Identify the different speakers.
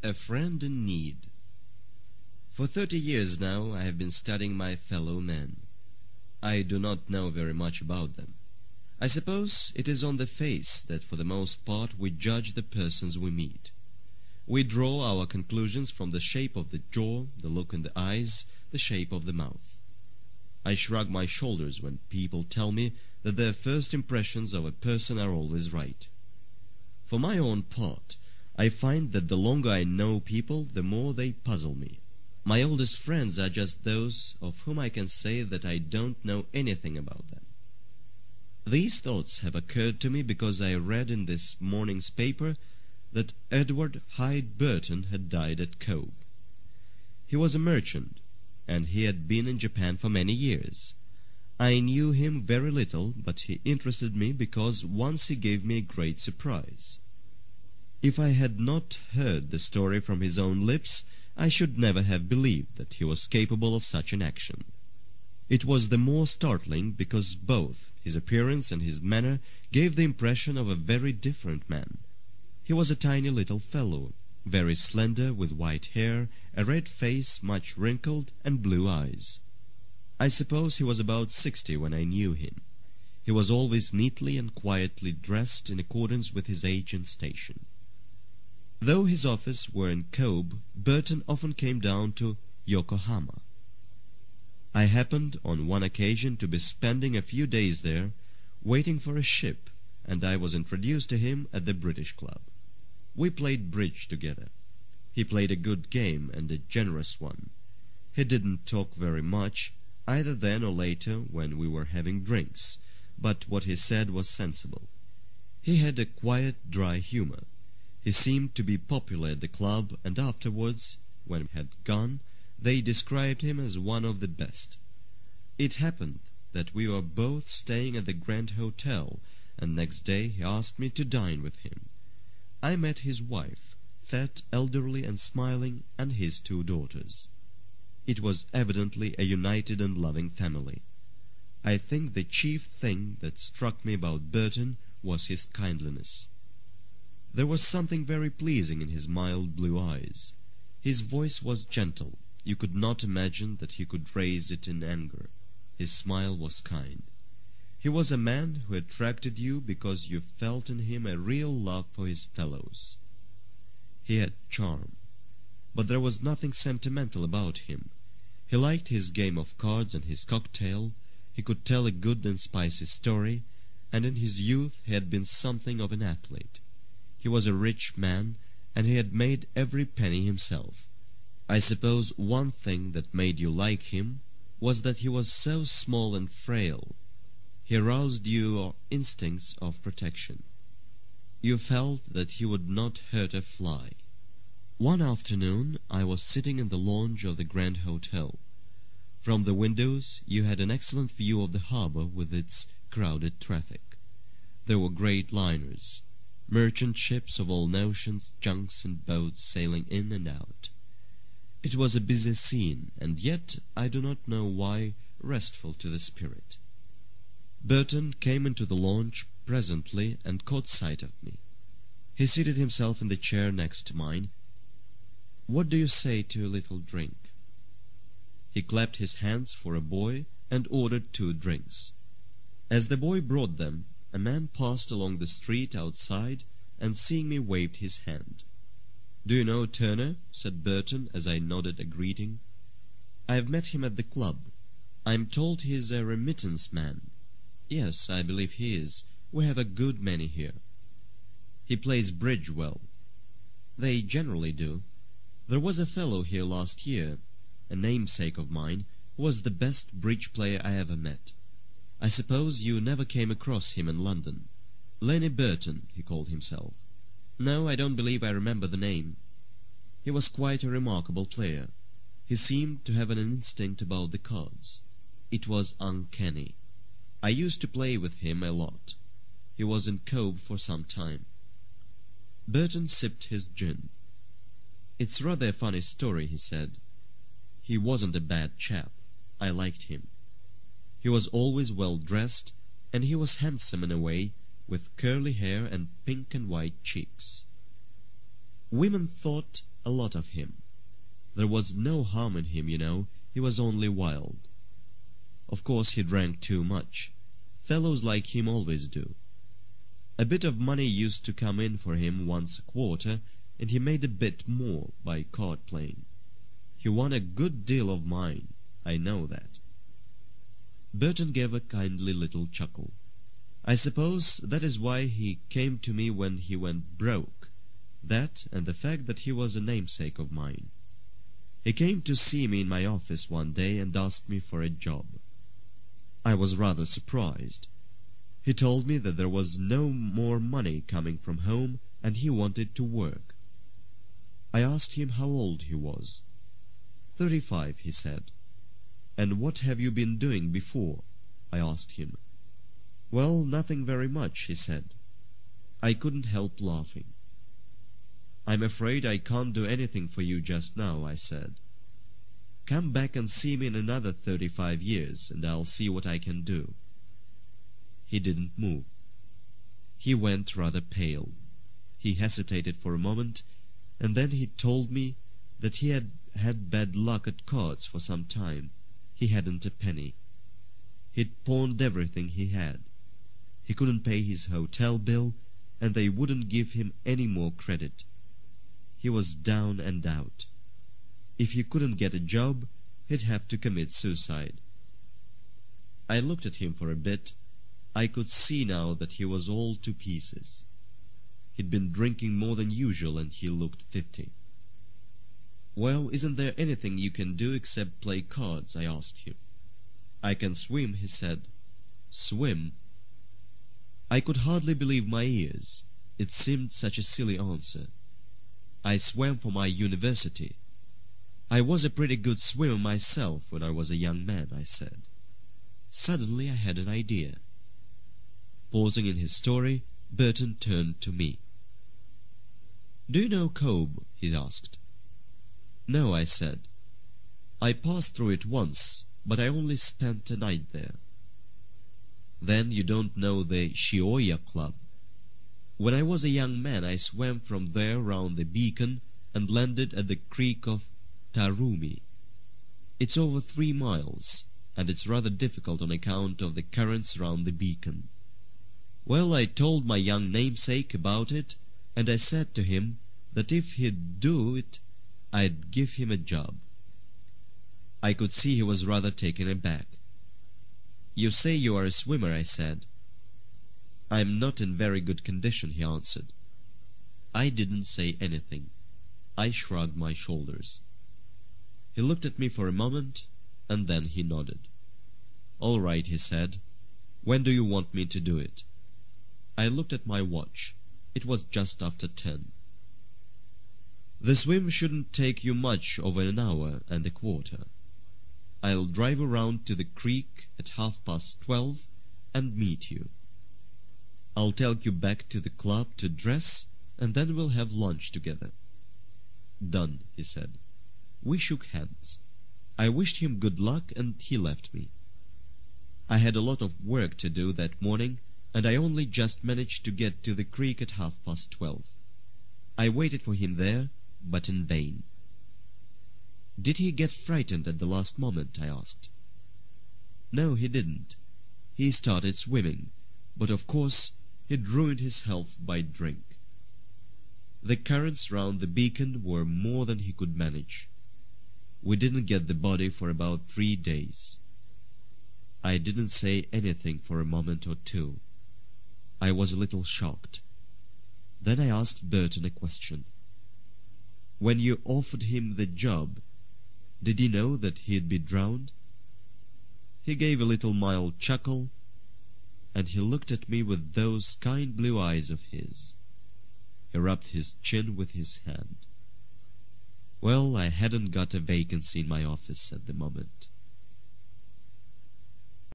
Speaker 1: A friend in need. For 30 years now I have been studying my fellow men. I do not know very much about them. I suppose it is on the face that for the most part we judge the persons we meet. We draw our conclusions from the shape of the jaw, the look in the eyes, the shape of the mouth. I shrug my shoulders when people tell me that their first impressions of a person are always right. For my own part, I find that the longer I know people, the more they puzzle me. My oldest friends are just those of whom I can say that I don't know anything about them. These thoughts have occurred to me because I read in this morning's paper that Edward Hyde Burton had died at Cobh. He was a merchant, and he had been in Japan for many years. I knew him very little, but he interested me because once he gave me a great surprise. If I had not heard the story from his own lips, I should never have believed that he was capable of such an action. It was the more startling because both his appearance and his manner gave the impression of a very different man. He was a tiny little fellow, very slender, with white hair, a red face much wrinkled, and blue eyes. I suppose he was about 60 when I knew him. He was always neatly and quietly dressed in accordance with his age and station. Though his office were in Cobh, Burton often came down to Yokohama. I happened on one occasion to be spending a few days there, waiting for a ship, and I was introduced to him at the British Club. We played bridge together. He played a good game, and a generous one. He didn't talk very much, either then or later when we were having drinks, but what he said was sensible. He had a quiet, dry humour. He seemed to be popular at the club, and afterwards, when he had gone, they described him as one of the best. It happened that we were both staying at the Grand Hotel, and next day he asked me to dine with him. I met his wife, fat, elderly, and smiling, and his 2 daughters. It was evidently a united and loving family. I think the chief thing that struck me about Burton was his kindliness. There was something very pleasing in his mild blue eyes. His voice was gentle. You could not imagine that he could raise it in anger. His smile was kind. He was a man who attracted you because you felt in him a real love for his fellows. He had charm, but there was nothing sentimental about him. He liked his game of cards and his cocktail. He could tell a good and spicy story, and in his youth he had been something of an athlete. He was a rich man, and he had made every penny himself. I suppose one thing that made you like him was that he was so small and frail. He aroused your instincts of protection. You felt that he would not hurt a fly. One afternoon I was sitting in the lounge of the Grand Hotel. From the windows you had an excellent view of the harbour with its crowded traffic. There were great liners, merchant ships of all notions, junks and boats sailing in and out. It was a busy scene, and yet, I do not know why, restful to the spirit. Burton came into the launch presently and caught sight of me. He seated himself in the chair next to mine. "What do you say to a little drink?" He clapped his hands for a boy and ordered 2 drinks. As the boy brought them, a man passed along the street outside, and seeing me waved his hand. "Do you know Turner?" said Burton, as I nodded a greeting. "I have met him at the club. I am told he is a remittance man." "Yes, I believe he is. We have a good many here." "He plays bridge well." "They generally do. There was a fellow here last year, a namesake of mine, who was the best bridge player I ever met. I suppose you never came across him in London. Lenny Burton, he called himself. No, I don't believe I remember the name. He was quite a remarkable player. He seemed to have an instinct about the cards. It was uncanny. I used to play with him a lot. He was in Cobh for some time." Burton sipped his gin. "It's rather a funny story," he said. "He wasn't a bad chap. I liked him. He was always well dressed, and he was handsome in a way, with curly hair and pink and white cheeks. Women thought a lot of him. There was no harm in him, you know. He was only wild. Of course he drank too much. Fellows like him always do. A bit of money used to come in for him once a quarter, and he made a bit more by card playing. He won a good deal of mine, I know that. Burton gave a kindly little chuckle. I suppose that is why he came to me when he went broke. That and the fact that he was a namesake of mine. He came to see me in my office one day and asked me for a job. I was rather surprised. He told me that there was no more money coming from home and he wanted to work. I asked him how old he was. 35, he said. And what have you been doing before? I asked him. Well, nothing very much, he said. I couldn't help laughing. I'm afraid I can't do anything for you just now, I said. Come back and see me in another 35 years, and I'll see what I can do. He didn't move. He went rather pale. He hesitated for a moment, and then he told me that he had had bad luck at cards for some time. He hadn't a penny. He'd pawned everything he had. He couldn't pay his hotel bill, and they wouldn't give him any more credit. He was down and out. If he couldn't get a job, he'd have to commit suicide. I looked at him for a bit. I could see now that he was all to pieces. He'd been drinking more than usual, and he looked 50. Well, isn't there anything you can do except play cards? I asked him. I can swim, he said. Swim? I could hardly believe my ears. It seemed such a silly answer. I swam for my university. I was a pretty good swimmer myself when I was a young man, I said. Suddenly I had an idea. Pausing in his story, Burton turned to me. Do you know Cobh? He asked. No, I said. I passed through it once, but I only spent a night there. Then you don't know the Shioya Club? When I was a young man, I swam from there round the beacon and landed at the creek of Tarumi. It's over 3 miles, and it's rather difficult on account of the currents round the beacon. Well, I told my young namesake about it, and I said to him that if he'd do it, I'd give him a job. I could see he was rather taken aback. You say you are a swimmer, I said. I'm not in very good condition, he answered. I didn't say anything. I shrugged my shoulders. He looked at me for a moment, and then he nodded. All right, he said. When do you want me to do it? I looked at my watch. It was just after 10. The swim shouldn't take you much over an hour and a quarter. I'll drive around to the creek at 12:30 and meet you. I'll take you back to the club to dress, and then we'll have lunch together. Done, he said. We shook hands. I wished him good luck, and he left me. I had a lot of work to do that morning, and I only just managed to get to the creek at 12:30. I waited for him there, but in vain. Did he get frightened at the last moment? I asked. No, he didn't. He started swimming, but of course he'd ruined his health by drink. The currents round the beacon were more than he could manage. We didn't get the body for about 3 days. I didn't say anything for a moment or two. I was a little shocked. Then I asked Burton a question. When you offered him the job, did he know that he'd be drowned? He gave a little mild chuckle, and he looked at me with those kind blue eyes of his. He rubbed his chin with his hand. Well, I hadn't got a vacancy in my office at the moment.